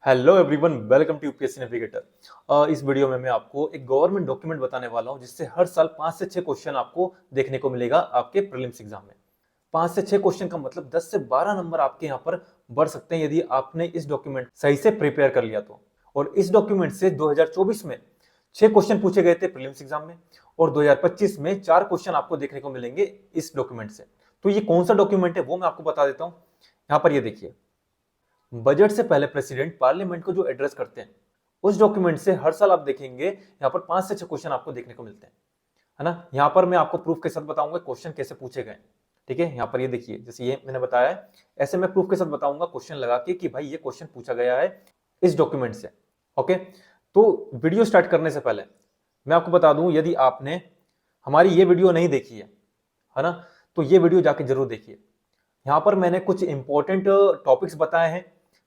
Hello everyone, welcome to UPSC Navigator. इस वीडियो में मैं आपको एक गवर्नमेंट डॉक्यूमेंट बताने वाला हूं जिससे हर साल 5 से 6 क्वेश्चन आपको देखने को मिलेगा आपके प्रीलिम्स एग्जाम में। 5 से 6 क्वेश्चन का मतलब 10 से 12 नंबर आपके यहाँ पर बढ़ सकते हैं यदि आपने इस डॉक्यूमेंट सही से प्रिपेयर कर लिया तो। और इस डॉक्यूमेंट से 2024 में 6 क्वेश्चन पूछे गए थे प्रीलिम्स एग्जाम में, और 2025 में 4 क्वेश्चन आपको देखने को मिलेंगे इस डॉक्यूमेंट से। तो ये कौन सा डॉक्यूमेंट है वो मैं आपको बता देता हूँ। यहाँ पर ये देखिए, बजट से पहले प्रेसिडेंट पार्लियामेंट को जो एड्रेस करते हैं, उस डॉक्यूमेंट से हर साल आप देखेंगे यहाँ पर 5 से 6 क्वेश्चन आपको देखने को मिलते हैं, है ना। यहाँ पर मैं आपको प्रूफ के साथ बताऊंगा क्वेश्चन कैसे पूछे गए। ठीक है, यहाँ पर ये देखिए, जैसे ये मैंने बताया है, ऐसे मैं प्रूफ के साथ बताऊंगा क्वेश्चन लगा के कि भाई ये क्वेश्चन पूछा गया है इस डॉक्यूमेंट से। ओके, तो वीडियो स्टार्ट करने से पहले मैं आपको बता दूं, यदि आपने हमारी ये वीडियो नहीं देखी है ना, तो ये वीडियो जाके जरूर देखिए। यहाँ पर मैंने कुछ इंपॉर्टेंट टॉपिक्स बताए हैं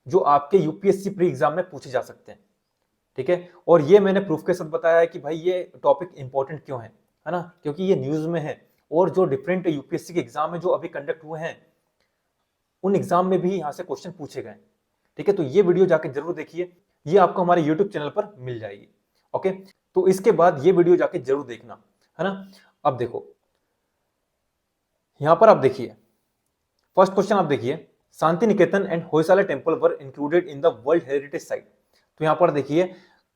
जो आपके यूपीएससी प्री एग्जाम में पूछे जा सकते हैं। ठीक है, और ये मैंने प्रूफ के साथ बताया है कि भाई ये टॉपिक इंपॉर्टेंट क्यों है ना, क्योंकि ये न्यूज में है और जो डिफरेंट यूपीएससी के एग्जाम है जो अभी कंडक्ट हुए हैं, उन एग्जाम में भी यहाँ से क्वेश्चन पूछे गए। ठीक है, तो ये वीडियो जाके जरूर देखिए, ये आपको हमारे यूट्यूब चैनल पर मिल जाएगी। ओके, तो इसके बाद ये वीडियो जाके जरूर देखना, है ना। अब देखो, यहां पर आप देखिए, फर्स्ट क्वेश्चन आप देखिए, Shanti Niketan and Hoysala temple were included in the world heritage site. तो यहां पर देखिए,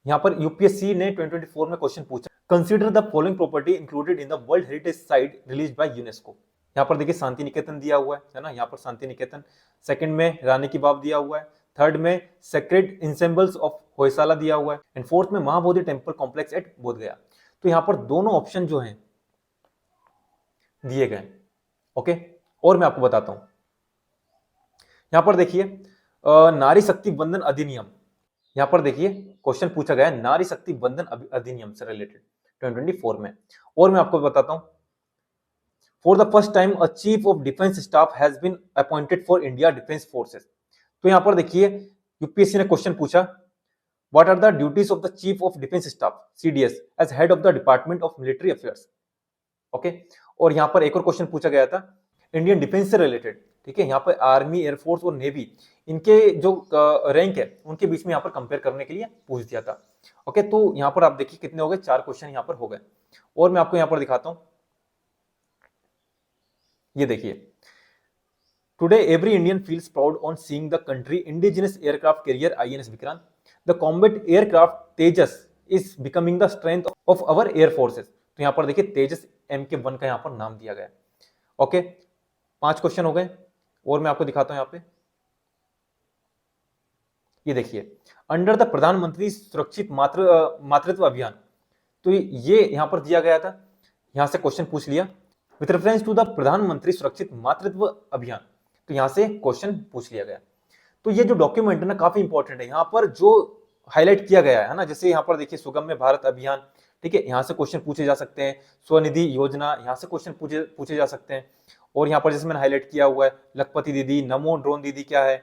यहां पर यूपीएससी ने 2024 में क्वेश्चन पूछा, consider the following property included in the world heritage site release by UNESCO. यहां पर देखिए शांति निकेतन दिया हुआ है ना, यहां पर शांति निकेतन। सेकंड में रानी की बाव दिया हुआ है। थर्ड में सेक्रेड इंसेम्बल्स ऑफ होयसाला दिया हुआ है। एंड फोर्थ में Mahabodhi temple complex at Bodhgaya. तो यहां पर दोनों ऑप्शन जो हैं दिए गए। ओके, और मैं आपको बताता हूं, यहां पर देखिए नारी शक्ति बंधन अधिनियम, यहां पर देखिए क्वेश्चन पूछा गया है नारी शक्ति बंधन अधिनियम से रिलेटेड 2024 में। और मैं आपको बताता हूं, for the first time a chief of defence staff has been appointed for India defence forces. तो यहां पर देखिए यूपीएससी ने क्वेश्चन पूछा, what are the duties of the chief of defence staff CDS as head of the department of military affairs. Okay, और यहां पर एक और क्वेश्चन पूछा गया था इंडियन डिफेंस से रिलेटेड। ठीक है, यहाँ पर आर्मी, एयरफोर्स और नेवी, इनके जो रैंक है उनके बीच में यहाँ पर कंपेयर करने के लिए पूछ दिया था। ओके, तो यहाँ पर आप देखिए कितने हो गए, 4 क्वेश्चन यहाँ पर हो गए। और मैं आपको यहाँ पर दिखाता हूं, ये देखिए, today every Indian feels proud on seeing the country indigenous aircraft carrier INS Vikrant. The combat aircraft Tejas is becoming the strength of our air forces. तो यहाँ पर देखिए तेजस MK1 का यहाँ पर नाम दिया गया। ओके, 5 क्वेश्चन हो गए। और मैं आपको दिखाता हूं यहाँ पे, ये देखिए, अंडर द प्रधानमंत्री सुरक्षित मातृत्व अभियान। तो ये यहां पर दिया गया था, यहां से क्वेश्चन पूछ लिया विथ रेफरेंस टू द प्रधानमंत्री सुरक्षित मातृत्व अभियान। तो यहां से क्वेश्चन पूछ लिया गया। तो ये जो डॉक्यूमेंट है ना, काफी इंपॉर्टेंट है। यहाँ पर जो हाईलाइट किया गया है ना, जैसे यहाँ पर देखिए सुगम्य भारत अभियान, ठीक है, यहाँ से क्वेश्चन पूछे जा सकते हैं। स्वनिधि योजना, यहाँ से क्वेश्चन पूछे जा सकते हैं। और यहाँ पर जैसे मैंने हाईलाइट किया हुआ है, लखपति दीदी, नमो ड्रोन दीदी क्या है,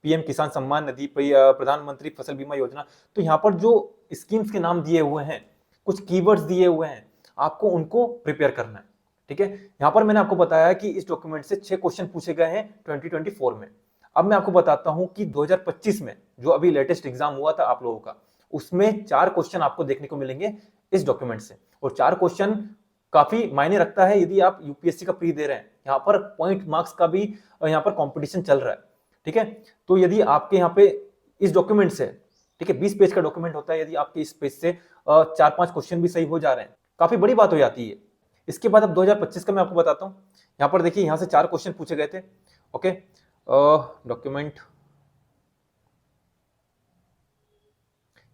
पीएम किसान सम्मान निधि, प्रधानमंत्री फसल बीमा योजना। तो यहाँ पर जो स्कीम्स के नाम दिए हुए हैं, कुछ कीवर्ड्स दिए हुए हैं, आपको उनको प्रिपेयर करना है। ठीक है, यहाँ पर मैंने आपको बताया कि इस डॉक्यूमेंट से 6 क्वेश्चन पूछे गए हैं 2024 में। अब मैं आपको बताता हूं कि 2025 में जो अभी लेटेस्ट एग्जाम हुआ था आप लोगों का, उसमें 4 क्वेश्चन आपको देखने को मिलेंगे इस डॉक्यूमेंट से। और 4 क्वेश्चन काफी मायने रखता है यदि आप यूपीएससी का प्री दे रहे हैं। यहाँ पर पॉइंट मार्क्स का भी यहाँ पर कंपटीशन चल रहा है। ठीक है, तो यदि आपके यहाँ पे इस डॉक्यूमेंट से, ठीक है, 20 पेज का डॉक्यूमेंट होता है, यदि आपके इस पेज से 4-5 क्वेश्चन भी सही हो जा रहे हैं, काफी बड़ी बात हो जाती है। इसके बाद अब 2025 का मैं आपको बताता हूँ। यहाँ पर देखिए, यहाँ से 4 क्वेश्चन पूछे गए थे। ओके, डॉक्यूमेंट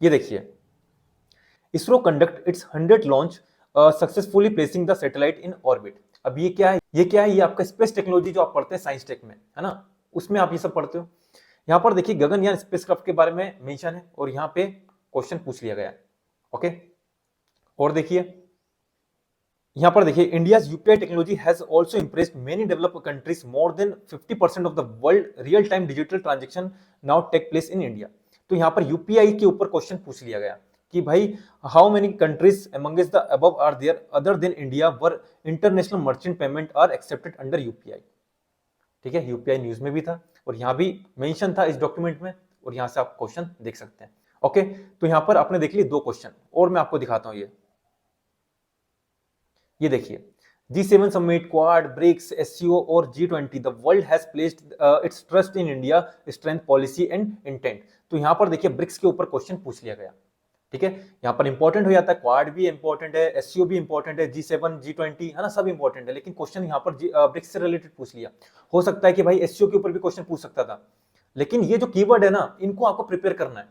ये देखिए, ISRO conduct it's 100th launch successfully placing the satellite in orbit. अब ये क्या है, ये आपका स्पेस टेक्नोलॉजी जो आप पढ़ते हैं साइंस टेक में, है ना, उसमें आप ये सब पढ़ते हो। यहाँ पर देखिए गगनयान स्पेसक्राफ्ट के बारे में मेंशन है और यहाँ पे क्वेश्चन पूछ लिया गया है। ओके, और देखिए यहाँ पर देखिए, India's UPI technology has also impressed many developed countries, more than 50% of the world real time digital transaction now take place in India. तो यहाँ पर यूपीआई के ऊपर क्वेश्चन पूछ लिया गया कि भाई how many countries amongst the above are there other than India where international merchant payment are accepted under UPI. ठीक है, यूपीआई न्यूज में भी था और यहाँ भी मेंशन था इस डॉक्यूमेंट में, और यहाँ से आप क्वेश्चन देख सकते हैं। ओके, तो यहाँ पर आपने देख ली 2 क्वेश्चन और मैं आपको दिखाता हूँ। ये देखिए, G7 summit, quad, BRICS, SCO और G20, the world has placed it's trust in India strength, policy and intent. तो यहाँ पर देखिए ब्रिक्स के ऊपर क्वेश्चन पूछ लिया गया। ठीक है, यहाँ पर इंपॉर्टेंट हो जाता है, क्वाड भी इंपॉर्टेंट है, एससीओ भी इंपॉर्टेंट है, G7, G20 है ना, सब इंपॉर्टेंट है, लेकिन क्वेश्चन यहाँ पर ब्रिक्स से रिलेटेड पूछ लिया। हो सकता है कि भाई एससीओ के ऊपर भी क्वेश्चन पूछ सकता था, लेकिन ये जो कीवर्ड है ना, इनको आपको प्रिपेयर करना है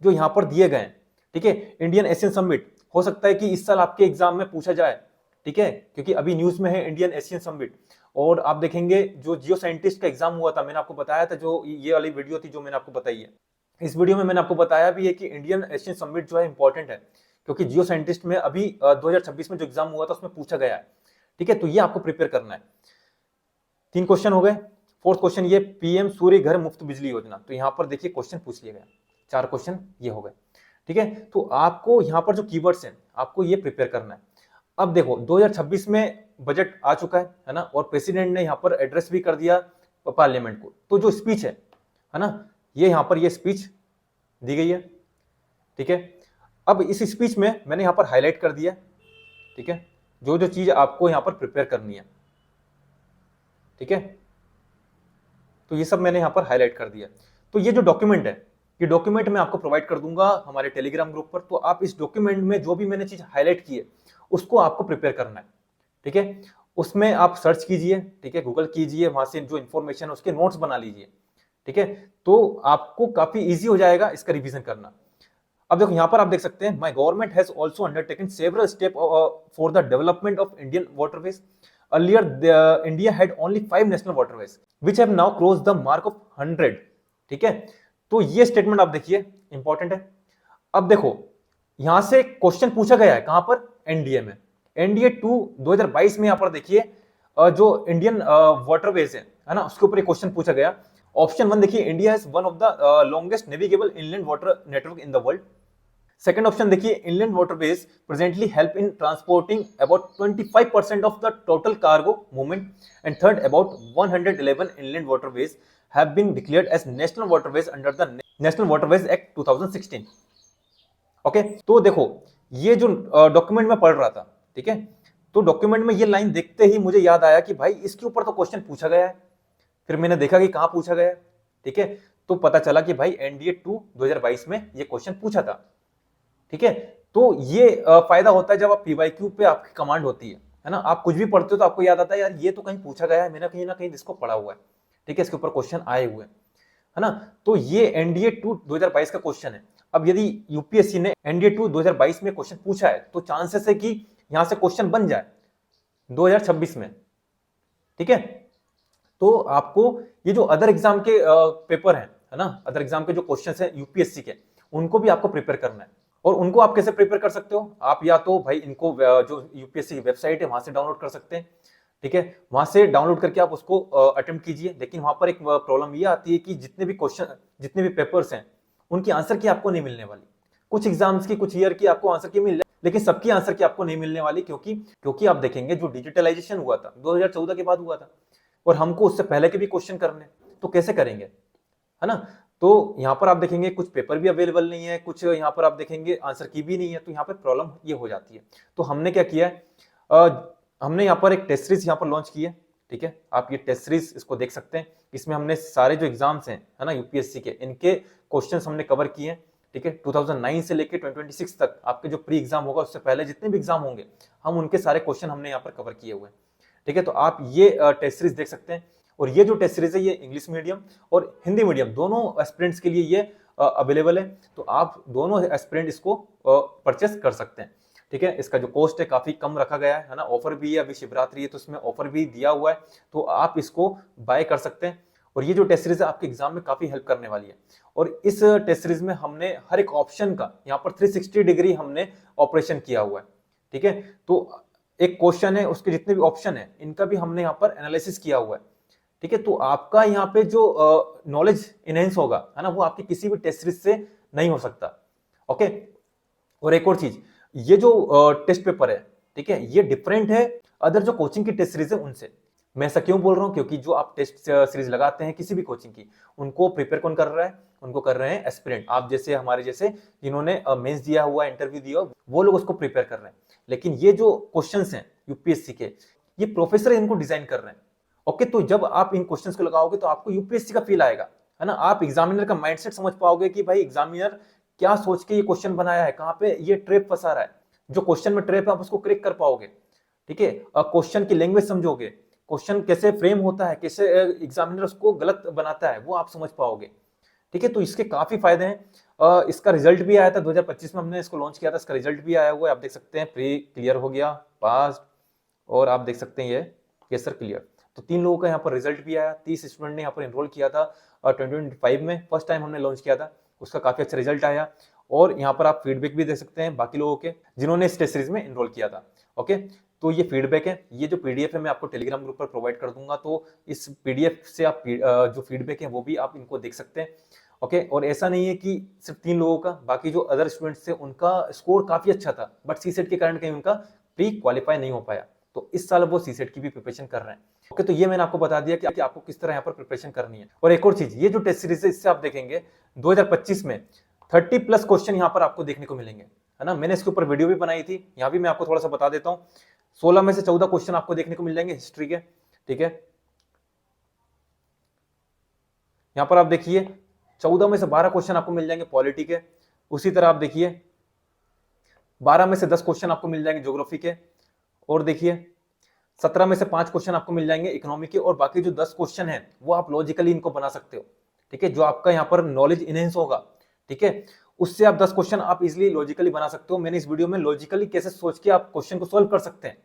जो यहाँ पर दिए गए हैं। ठीक है, इंडियन एशियन समिट, हो सकता है कि इस साल आपके एग्जाम में पूछा जाए। ठीक है, क्योंकि अभी न्यूज में है इंडियन एशियन समिट। और आप देखेंगे जो जियो साइंटिस्ट का एग्जाम हुआ था, मैंने आपको बताया था, जो ये वाली वीडियो थी जो मैंने आपको बताई है, इस वीडियो में मैंने आपको बताया भी है कि इंडियन एशियन समिट जो है इंपॉर्टेंट है, क्योंकि जियो साइंटिस्ट में अभी 2026 में जो एग्जाम हुआ था उसमें पूछा गया है। ठीक है, तो ये आपको प्रिपेयर करना है। 3 क्वेश्चन हो गए। 4th क्वेश्चन ये पीएम सूर्य घर मुफ्त बिजली योजना, तो यहाँ पर देखिए क्वेश्चन पूछ लिया गया। 4 क्वेश्चन ये हो गए। ठीक है, तो आपको यहाँ पर जो कीवर्ड्स हैं आपको ये प्रिपेयर करना है। अब देखो 2026 में बजट आ चुका है ना, और प्रेसिडेंट ने यहाँ पर एड्रेस भी कर दिया पार्लियामेंट को। तो जो स्पीच है ना, ये यहाँ पर ये स्पीच दी गई है। ठीक है, अब इस स्पीच में मैंने यहाँ पर हाईलाइट कर दिया। ठीक है, जो जो चीज आपको यहाँ पर प्रिपेयर करनी है। ठीक है, तो ये सब मैंने यहाँ पर हाईलाइट कर दिया। तो ये जो डॉक्यूमेंट है, ये डॉक्यूमेंट मैं आपको प्रोवाइड कर दूंगा हमारे टेलीग्राम ग्रुप पर। तो आप इस डॉक्यूमेंट में जो भी मैंने चीज हाईलाइट की है उसको आपको प्रिपेयर करना है। ठीक है, उसमें आप सर्च कीजिए, ठीक है, गूगल कीजिए, वहां से जो इन्फॉर्मेशन है उसके नोट्स बना लीजिए। ठीक है, तो आपको काफी इजी हो जाएगा इसका रिवीजन करना। अब देखो यहाँ पर आप देख सकते हैं, my government has also undertaken several step for the development of Indian waterways. Earlier, India had only 5 national waterways, which have now crossed the mark of 100. ठीक है, तो ये स्टेटमेंट आप देखिए इंपॉर्टेंट है। अब देखो यहां से क्वेश्चन पूछा गया है कहां पर, एनडीए में। एनडीए 2 2022 में यहां पर देखिए जो इंडियन वाटरवेज है ना, उसके ऊपर एक क्वेश्चन पूछा गया। ऑप्शन 1 देखिए, India has one of the longest navigable inland water network in the world. Second option देखिए, inland waterways presently help in transporting about 25% of the total cargo movement. And third, about 111 inland waterways have been declared as national waterways under the national waterways act 2016। Okay, तो देखो ये जो document में पढ़ रहा था, ठीक है, तो डॉक्यूमेंट में ये लाइन देखते ही मुझे याद आया कि भाई इसके ऊपर तो क्वेश्चन पूछा गया है। फिर मैंने देखा कि कहां पूछा गया है। ठीक है, तो पता चला कि भाई एनडीए 2 2022 में ये क्वेश्चन पूछा था। ठीक है, तो ये फायदा होता है जब आप पीवाईक्यू पे आपकी कमांड होती है ना, आप कुछ भी पढ़ते हो तो आपको याद आता है यार ये तो कहीं पूछा गया है, मैंने कहीं ना कहीं इसको पढ़ा हुआ है। ठीक है, इसके ऊपर क्वेश्चन आए हुए हैं, है ना। तो ये एनडीए 2 2022 का क्वेश्चन है। अब यदि यूपीएससी ने एनडीए 2 2022 में क्वेश्चन पूछा है तो चांसेस है कि यहां से क्वेश्चन बन जाए 2026 में। ठीक है, तो आपको ये जो अदर एग्जाम के पेपर है ना, अदर एग्जाम के जो क्वेश्चन है यूपीएससी के, उनको भी आपको प्रिपेयर करना है। और उनको आप कैसे प्रिपेयर कर सकते हो, आप या तो भाई इनको जो यूपीएससी की वेबसाइट है वहां से डाउनलोड कर सकते हैं। ठीक है, वहां से डाउनलोड करके आप उसको अटेम्प्ट कीजिए। लेकिन वहां पर एक प्रॉब्लम ये आती है कि जितने भी क्वेश्चन, जितने भी पेपर्स हैं, उनकी आंसर की आपको नहीं मिलने वाली। कुछ एग्जाम्स की, कुछ ईयर की आपको आंसर की मिल जाए, लेकिन सबकी आंसर की आपको नहीं मिलने वाली। क्योंकि आप देखेंगे जो डिजिटलाइजेशन हुआ था 2014 के बाद हुआ था, और हमको उससे पहले के भी क्वेश्चन करने, तो कैसे करेंगे, है ना। तो यहाँ पर आप देखेंगे कुछ पेपर भी अवेलेबल नहीं है, कुछ यहाँ पर आप देखेंगे आंसर की भी नहीं है, तो यहाँ पर प्रॉब्लम ये हो जाती है। तो हमने क्या किया है, हमने यहाँ पर एक टेस्ट सीरीज यहाँ पर लॉन्च की है। ठीक है, आप ये टेस्ट सीरीज इसको देख सकते हैं। इसमें हमने सारे जो एग्जाम्स हैं, है ना, यूपीएससी के, इनके क्वेश्चंस हमने कवर किए हैं। ठीक है, 2009 से लेकर 2026 तक आपके जो प्री एग्जाम होगा, उससे पहले जितने भी एग्जाम होंगे, हम उनके सारे क्वेश्चन हमने यहाँ पर कवर किए हुए हैं। ठीक है, तो आप ये टेस्ट सीरीज देख सकते हैं। और ये जो टेस्ट सीरीज है ये इंग्लिश मीडियम और हिंदी मीडियम दोनों एस्पिरेंट्स के लिए ये अवेलेबल है। तो आप दोनों एस्पिरेंट इसको परचेस कर सकते हैं। ठीक है, इसका जो कॉस्ट है काफी कम रखा गया है ना, ऑफर भी है, अभी शिवरात्रि है तो इसमें ऑफर भी दिया हुआ है, तो आप इसको बाय कर सकते हैं। और ये जो टेस्ट सीरीज है आपके एग्जाम में काफी हेल्प करने वाली है। और इस टेस्ट सीरीज में हमने हर एक ऑप्शन का यहाँ पर 360 डिग्री हमने ऑपरेशन किया हुआ है। ठीक है, तो एक क्वेश्चन है, उसके जितने भी ऑप्शन है, इनका भी हमने यहाँ पर एनालिसिस किया हुआ है। ठीक है, तो आपका यहाँ पे जो नॉलेज इनहेंस होगा, है ना, वो आपकी किसी भी टेस्ट सीरीज से नहीं हो सकता। ओके, और एक और चीज, ये जो टेस्ट पेपर है, ठीक है, ये डिफरेंट है अदर जो कोचिंग की टेस्ट सीरीज है उनसे। मैं ऐसा क्यों बोल रहा हूँ, क्योंकि जो आप टेस्ट सीरीज लगाते हैं किसी भी कोचिंग की, उनको प्रिपेयर कौन कर रहा है, उनको कर रहे हैं एस्पिरेंट। आप जैसे हमारे जैसे जिन्होंने मेंस दिया हुआ, इंटरव्यू दिया, वो लोग उसको प्रिपेयर कर रहे हैं। लेकिन ये जो क्वेश्चंस हैं यूपीएससी के, ये प्रोफेसर इनको डिजाइन कर रहे हैं। ओके, तो जब आप इन क्वेश्चंस को लगाओगे तो आपको यूपीएससी का फील आएगा, है ना। आप एग्जामिनर का माइंडसेट समझ पाओगे कि भाई एग्जामिनर क्या सोच के ये क्वेश्चन बनाया है, कहाँ पे ये ट्रैप फंसा रहा है। जो क्वेश्चन में ट्रैप है आप उसको क्रैक कर पाओगे, ठीक है। क्वेश्चन की लैंग्वेज समझोगे, क्वेश्चन कैसे फ्रेम होता है, कैसे एग्जामिनर उसको गलत बनाता है, वो आप समझ पाओगे, ठीक है। तो इसके काफी फायदे हैं। इसका रिजल्ट भी आया था 2025 में, हमने इसको लॉन्च किया था, इसका रिजल्ट भी आया हुआ है, आप देख सकते हैं। प्री क्लियर हो गया, पास, और आप देख सकते हैं ये सर क्लियर। तो 3 लोगों का यहाँ पर रिजल्ट भी आया। 30 स्टूडेंट ने यहाँ पर एनरोल किया था 2025 में, फर्स्ट टाइम हमने लॉन्च किया था, उसका काफी अच्छा रिजल्ट आया। और यहाँ पर आप फीडबैक भी देख सकते हैं बाकी लोगों के जिन्होंने इस टेस्ट सीरीज में एनरोल किया था। ओके, तो ये फीडबैक है, ये जो पीडीएफ है मैं आपको टेलीग्राम ग्रुप पर प्रोवाइड कर दूंगा, तो इस पीडीएफ से आप जो फीडबैक है वो भी आप इनको देख सकते हैं। ओके, और ऐसा नहीं है कि सिर्फ 3 लोगों का, बाकी जो अदर स्टूडेंट्स थे उनका स्कोर काफी अच्छा था, बट सीसेट के कारण कहीं उनका प्री क्वालिफाई नहीं हो पाया, तो इस साल वो सीसेट की भी प्रिपरेशन कर रहे हैं। ओके, तो ये मैंने आपको बता दिया कि आपको किस तरह यहाँ पर प्रिपरेशन करनी है। और एक और चीज, ये जो टेस्ट सीरीज है इससे आप देखेंगे 2025 में 30+ क्वेश्चन यहाँ पर आपको देखने को मिलेंगे, है ना। मैंने इसके ऊपर वीडियो भी बनाई थी, यहाँ भी मैं आपको थोड़ा सा बता देता हूँ। 16 में से 14 क्वेश्चन आपको देखने को मिल जाएंगे हिस्ट्री के, ठीक है। यहां पर आप देखिए 14 में से 12 क्वेश्चन आपको मिल जाएंगे पॉलिटी के। उसी तरह आप देखिए 12 में से 10 क्वेश्चन आपको मिल जाएंगे ज्योग्राफी के। और देखिए 17 में से 5 क्वेश्चन आपको मिल जाएंगे इकोनॉमी के। और बाकी जो 10 क्वेश्चन है वो आप लॉजिकली इनको बना सकते हो, ठीक है। जो आपका यहाँ पर नॉलेज इनहेंस होगा, ठीक है, उससे आप 10 क्वेश्चन आप इजिली लॉजिकली बना सकते हो। मैंने इस वीडियो में लॉजिकली कैसे सोच के आप क्वेश्चन को सोल्व कर सकते हैं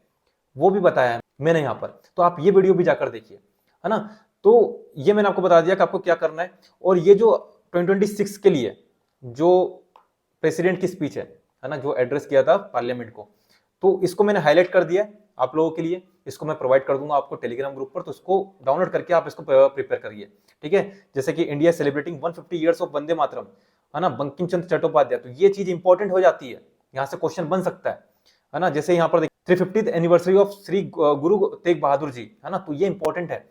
वो भी बताया है मैंने यहाँ पर, तो आप ये वीडियो भी जाकर देखिए, है ना। तो ये मैंने आपको बता दिया कि आपको क्या करना है। और ये जो 2026 के लिए जो प्रेसिडेंट की स्पीच है ना, जो एड्रेस किया था पार्लियामेंट को, तो इसको मैंने हाईलाइट कर दिया आप लोगों के लिए। इसको मैं प्रोवाइड कर दूंगा आपको टेलीग्राम ग्रुप पर, तो इसको डाउनलोड करके आप इसको प्रिपेयर करिए, ठीक है। जैसे कि India celebrating 150 years of Vande Mataram, है ना, बंकिम चंद्र चट्टोपाध्याय, तो ये चीज इंपॉर्टेंट हो जाती है, यहाँ से क्वेश्चन बन सकता है ना। जैसे यहाँ पर 350th anniversary of Shri Guru Tegh Bahadur ji, है ना, तो ये इंपॉर्टेंट है।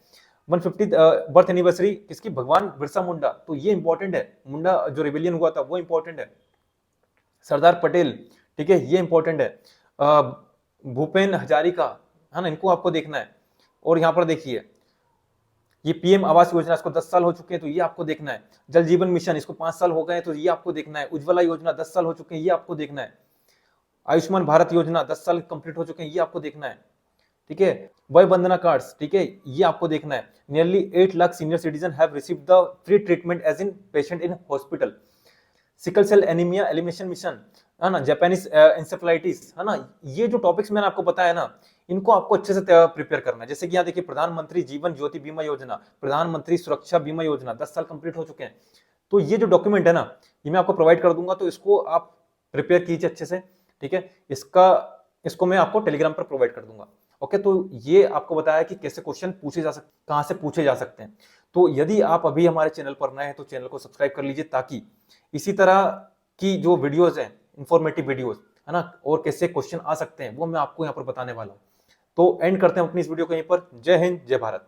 150th बर्थ एनिवर्सरी किसकी, भगवान बिरसा मुंडा, तो ये इंपॉर्टेंट है। मुंडा जो रिबेलियन हुआ था वो इंपॉर्टेंट है। सरदार पटेल, ठीक है, ये इंपॉर्टेंट है। भूपेन हजारिका, है ना, इनको आपको देखना है। और यहाँ पर देखिए ये पीएम आवास योजना, इसको 10 साल हो चुके हैं, तो ये आपको देखना है। जल जीवन मिशन, इसको 5 साल हो गए तो ये आपको देखना है। उज्ज्वला योजना 10 साल हो चुके हैं, ये आपको देखना है। आयुष्मान भारत योजना 10 साल कंप्लीट हो चुके हैं, ये आपको देखना है, ठीक है। वय वंदना कार्ड्स, ठीक है, ये आपको देखना है। Nearly 8 lakh senior citizen have received the free treatment as in patient in hospital. Sickle cell anaemia elimination mission, है ना, जापानीज इंसेफेलाइटिस, है ना, ये जो टॉपिक्स मैंने आपको बताया ना, इनको आपको अच्छे से प्रिपेयर करना है। जैसे कि यहाँ देखिए प्रधानमंत्री जीवन ज्योति बीमा योजना, प्रधानमंत्री सुरक्षा बीमा योजना 10 साल कंप्लीट हो चुके हैं। तो ये जो डॉक्यूमेंट है ना, ये मैं आपको प्रोवाइड कर दूंगा, तो इसको आप प्रिपेयर कीजिए अच्छे से, ठीक है। इसको मैं आपको टेलीग्राम पर प्रोवाइड कर दूंगा। ओके, तो ये आपको बताया कि कैसे क्वेश्चन पूछे जा सकते, कहां से पूछे जा सकते हैं। तो यदि आप अभी हमारे चैनल पर नए हैं तो चैनल को सब्सक्राइब कर लीजिए, ताकि इसी तरह की जो वीडियोस हैं, इंफॉर्मेटिव वीडियोस, है ना, और कैसे क्वेश्चन आ सकते हैं वो मैं आपको यहाँ पर बताने वाला हूँ। तो एंड करते हैं अपनी इस वीडियो को यहीं पर। जय हिंद, जय भारत।